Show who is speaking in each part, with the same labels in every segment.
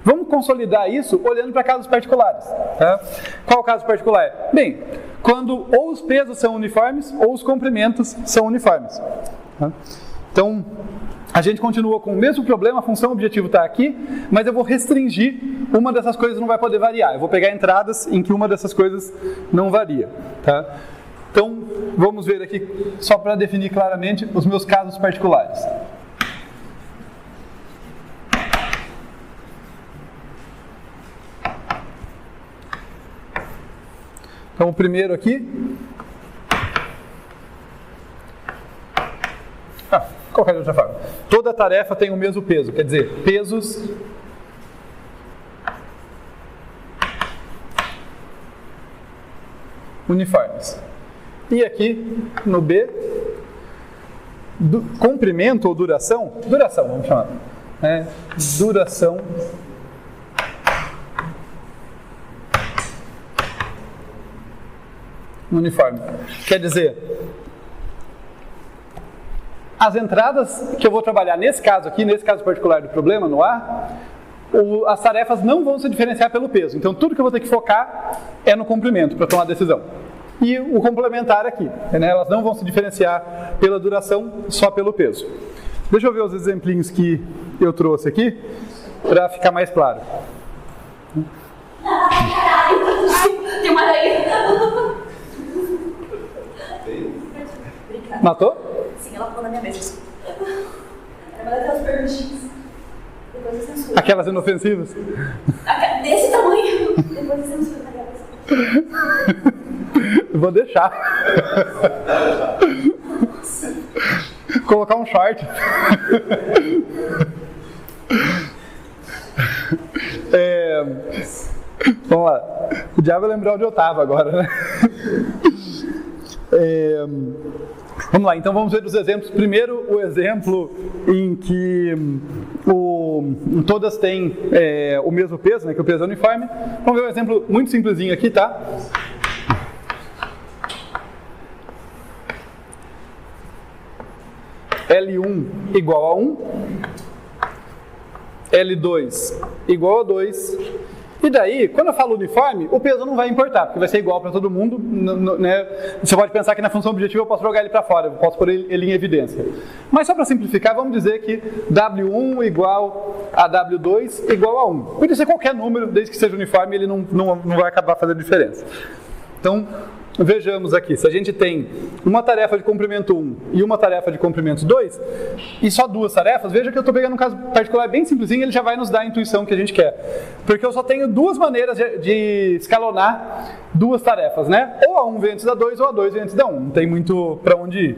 Speaker 1: Vamos consolidar isso olhando para casos particulares. Tá? Qual o caso particular? Bem, quando ou os pesos são uniformes ou os comprimentos são uniformes. Tá? Então, a gente continua com o mesmo problema, a função objetivo está aqui, mas eu vou restringir, uma dessas coisas não vai poder variar. Eu vou pegar entradas em que uma dessas coisas não varia. Tá? Então, vamos ver aqui, só para definir claramente, os meus casos particulares. Então, o primeiro aqui... Qualquer outra forma. Toda tarefa tem o mesmo peso, quer dizer, pesos uniformes. E aqui, no B, comprimento ou duração, vamos chamar, duração uniforme. Quer dizer, as entradas que eu vou trabalhar nesse caso aqui, nesse caso particular do problema, no A, as tarefas não vão se diferenciar pelo peso. Então, tudo que eu vou ter que focar é no comprimento para tomar a decisão. E o complementar aqui, né? Elas não vão se diferenciar pela duração, só pelo peso. Deixa eu ver os exemplinhos que eu trouxe aqui, para ficar mais claro.
Speaker 2: Tem uma aí.
Speaker 1: Matou?
Speaker 2: Sim, ela pulou na minha mesa. Era uma daquelas perguntinhas. Depois eu censuro.
Speaker 1: Aquelas inofensivas?
Speaker 2: Desse tamanho. Depois eu censuro na cabeça.
Speaker 1: Eu vou deixar. Colocar um short. Vamos lá. O diabo vai lembrar onde eu estava agora, né? Vamos lá, então vamos ver os exemplos. Primeiro, o exemplo em que todas têm o mesmo peso, né, que o peso é uniforme. Vamos ver um exemplo muito simplesinho aqui, tá? L1 igual a 1, L2 igual a 2, e daí, quando eu falo uniforme, o peso não vai importar, porque vai ser igual para todo mundo, né? Você pode pensar que na função objetiva eu posso jogar ele para fora, eu posso pôr ele em evidência. Mas só para simplificar, vamos dizer que W1 igual a W2 igual a 1. Pode ser qualquer número, desde que seja uniforme, ele não vai acabar fazendo diferença. Então, vejamos aqui, se a gente tem uma tarefa de comprimento 1 e uma tarefa de comprimento 2, e só duas tarefas, veja que eu estou pegando um caso particular bem simplesinho, ele já vai nos dar a intuição que a gente quer. Porque eu só tenho duas maneiras de escalonar duas tarefas, né? Ou a 1 vem antes da 2, ou a 2 vem antes da 1. Não tem muito para onde ir.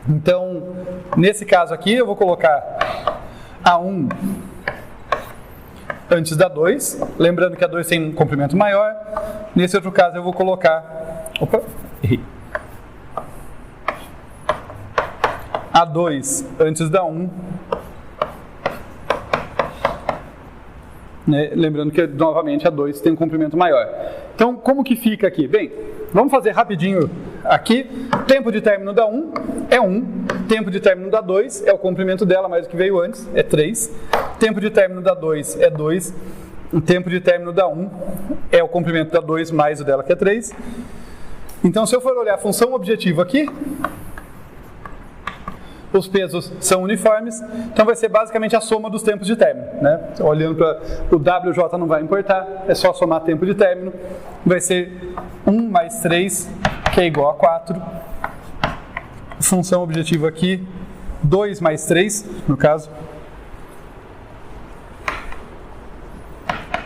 Speaker 1: Então, nesse caso aqui, eu vou colocar a 1 antes da 2, lembrando que a 2 tem um comprimento maior. Nesse outro caso, eu vou colocar... Opa, errei. A 2 antes da 1. Né? Lembrando que, novamente, a 2 tem um comprimento maior. Então, como que fica aqui? Bem, vamos fazer rapidinho aqui. Tempo de término da 1 é 1. Tempo de término da 2 é o comprimento dela, mais o que veio antes, é 3. Tempo de término da 2 é 2. O tempo de término da 1 é o comprimento da 2 mais o dela, que é 3. Então, se eu for olhar a função objetiva aqui, os pesos são uniformes, então vai ser basicamente a soma dos tempos de término, né? Olhando para o WJ não vai importar, é só somar tempo de término, vai ser 1 mais 3, que é igual a 4. Função objetiva aqui, 2 mais 3, no caso,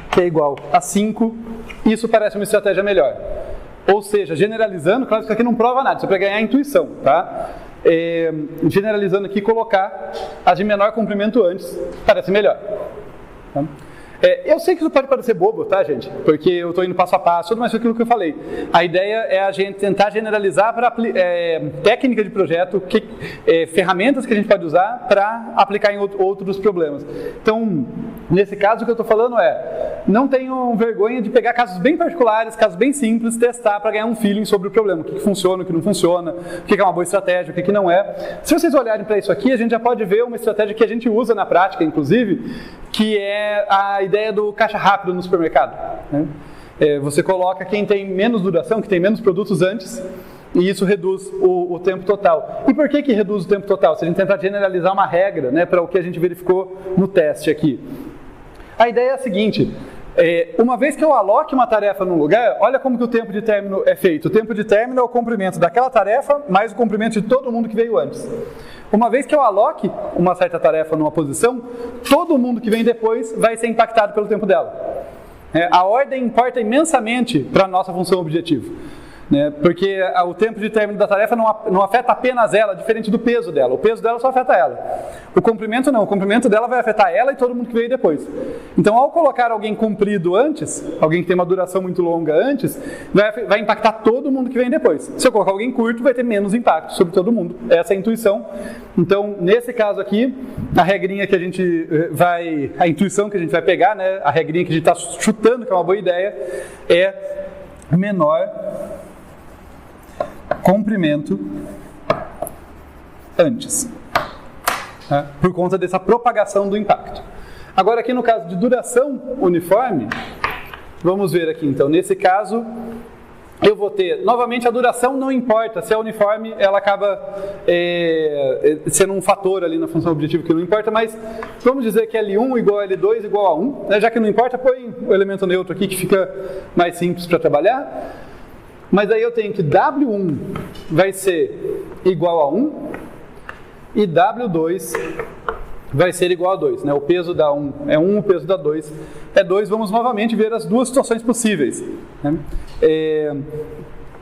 Speaker 1: que é igual a 5. Isso parece uma estratégia melhor. Ou seja, generalizando, claro que isso aqui não prova nada, isso é para ganhar intuição, tá? Generalizando aqui, colocar as de menor comprimento antes, parece melhor. Tá? Eu sei que isso pode parecer bobo, tá, gente? Porque eu estou indo passo a passo, mas foi aquilo que eu falei. A ideia é a gente tentar generalizar para técnica de projeto, ferramentas que a gente pode usar para aplicar em outros problemas. Então, nesse caso, o que eu estou falando é, não tenham vergonha de pegar casos bem particulares, casos bem simples, testar para ganhar um feeling sobre o problema, o que funciona, o que não funciona, o que é uma boa estratégia, o que não é. Se vocês olharem para isso aqui, a gente já pode ver uma estratégia que a gente usa na prática, inclusive, que é a ideia do caixa rápido no supermercado, né? Você coloca quem tem menos duração, que tem menos produtos antes, e isso reduz o tempo total. E por que reduz o tempo total? Se a gente tentar generalizar uma regra, né, para o que a gente verificou no teste aqui. A ideia é a seguinte: uma vez que eu aloque uma tarefa num lugar, olha como que o tempo de término é feito. O tempo de término é o comprimento daquela tarefa mais o comprimento de todo mundo que veio antes. Uma vez que eu aloque uma certa tarefa numa posição, todo mundo que vem depois vai ser impactado pelo tempo dela. A ordem importa imensamente para a nossa função objetivo, né? Porque o tempo de término da tarefa não afeta apenas ela, diferente do peso dela. O peso dela só afeta ela. O comprimento não, o comprimento dela vai afetar ela e todo mundo que veio depois. Então, ao colocar alguém comprido antes, alguém que tem uma duração muito longa antes, vai impactar todo mundo que vem depois. Se eu colocar alguém curto, vai ter menos impacto sobre todo mundo. Essa é a intuição. Então, nesse caso aqui, a regrinha que a gente a intuição que a gente vai pegar, né, a regrinha que a gente está chutando, que é uma boa ideia, é menor comprimento antes, né? Por conta dessa propagação do impacto. Agora aqui no caso de duração uniforme, vamos ver aqui então, nesse caso eu vou ter, novamente a duração não importa, se é uniforme ela acaba sendo um fator ali na função objetiva que não importa, mas vamos dizer que L1 igual a L2 igual a 1, né? Já que não importa, põe o elemento neutro aqui que fica mais simples para trabalhar. Mas aí eu tenho que W1 vai ser igual a 1 e W2 vai ser igual a 2. Né? O peso da 1 é 1, o peso da 2 é 2. Vamos novamente ver as duas situações possíveis, né?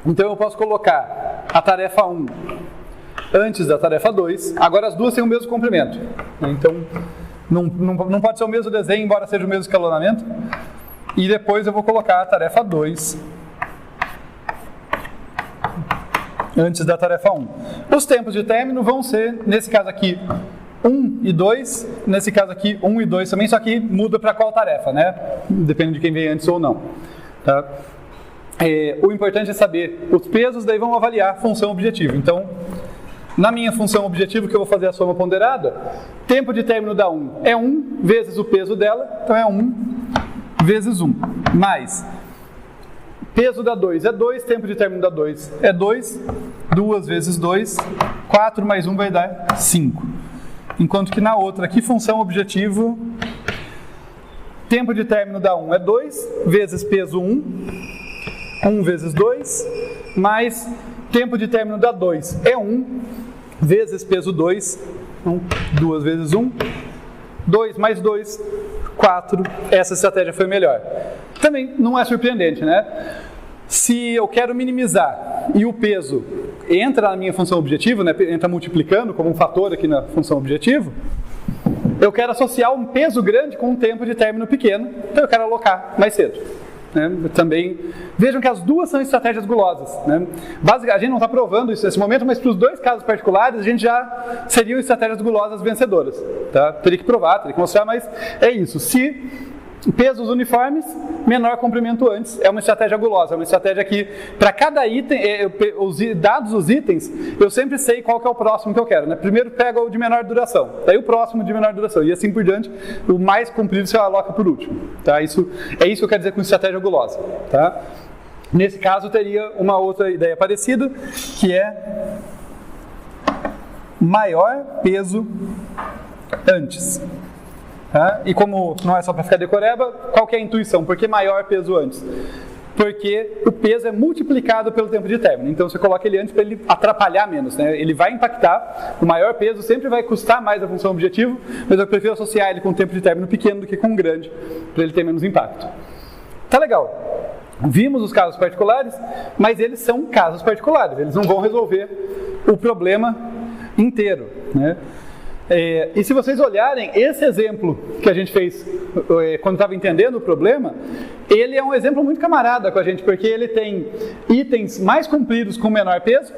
Speaker 1: Então eu posso colocar a tarefa 1 antes da tarefa 2. Agora as duas têm o mesmo comprimento, né? Então não pode ser o mesmo desenho, embora seja o mesmo escalonamento. E depois eu vou colocar a tarefa 2 antes da tarefa 1. Os tempos de término vão ser, nesse caso aqui, 1 e 2, nesse caso aqui 1 e 2 também, só que muda para qual tarefa, né? Depende de quem veio antes ou não, tá? O importante é saber os pesos, daí vão avaliar a função objetiva. Então, na minha função objetivo, que eu vou fazer a soma ponderada, tempo de término da 1 é 1 vezes o peso dela, então é 1 vezes 1, mais peso da 2 é 2, tempo de término da 2 é 2, 2 vezes 2, 4 mais 1 vai dar 5. Enquanto que na outra aqui, função objetivo, tempo de término da 1 é 2, vezes peso 1, 1 vezes 2, mais tempo de término da 2 é 1, vezes peso 2, então 2 vezes 1, 2 mais 2, 4, essa estratégia foi melhor. Também não é surpreendente, né? Se eu quero minimizar e o peso entra na minha função objetivo, né, entra multiplicando como um fator aqui na função objetivo, eu quero associar um peso grande com um tempo de término pequeno, então eu quero alocar mais cedo, né? Também vejam que as duas são estratégias gulosas, né? Basicamente, a gente não está provando isso nesse momento, mas para os dois casos particulares a gente já seriam estratégias gulosas vencedoras, tá? Teria que provar, teria que mostrar, mas é isso. Se pesos uniformes, menor comprimento antes, é uma estratégia gulosa, é uma estratégia que para cada item, dados os itens, eu sempre sei qual que é o próximo que eu quero, né? Primeiro pega o de menor duração, daí o próximo de menor duração, e assim por diante, o mais comprido você aloca por último, tá? Isso que eu quero dizer com estratégia gulosa, tá? Nesse caso teria uma outra ideia parecida, que é maior peso antes. Tá? E como não é só para ficar decoreba, qual que é a intuição? Por que maior peso antes? Porque o peso é multiplicado pelo tempo de término. Então você coloca ele antes para ele atrapalhar menos, né? Ele vai impactar, o maior peso sempre vai custar mais a função objetivo, mas eu prefiro associar ele com um tempo de término pequeno do que com um grande, para ele ter menos impacto. Tá legal. Vimos os casos particulares, mas eles são casos particulares, eles não vão resolver o problema inteiro, né? E se vocês olharem, esse exemplo que a gente fez quando estava entendendo o problema, ele é um exemplo muito camarada com a gente, porque ele tem itens mais compridos com menor peso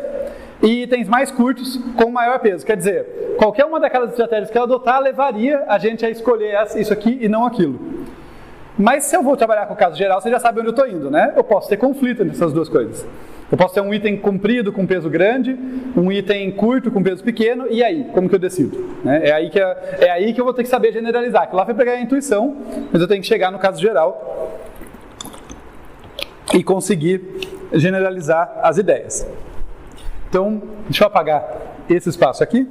Speaker 1: e itens mais curtos com maior peso. Quer dizer, qualquer uma daquelas estratégias que eu adotar levaria a gente a escolher isso aqui e não aquilo. Mas se eu vou trabalhar com o caso geral, você já sabe onde eu estou indo, né? Eu posso ter conflito nessas duas coisas. Eu posso ter um item comprido com peso grande, um item curto com peso pequeno, e aí? Como que eu decido? Né? É aí que eu vou ter que saber generalizar, que lá vai pegar a intuição, mas eu tenho que chegar no caso geral e conseguir generalizar as ideias. Então, deixa eu apagar esse espaço aqui.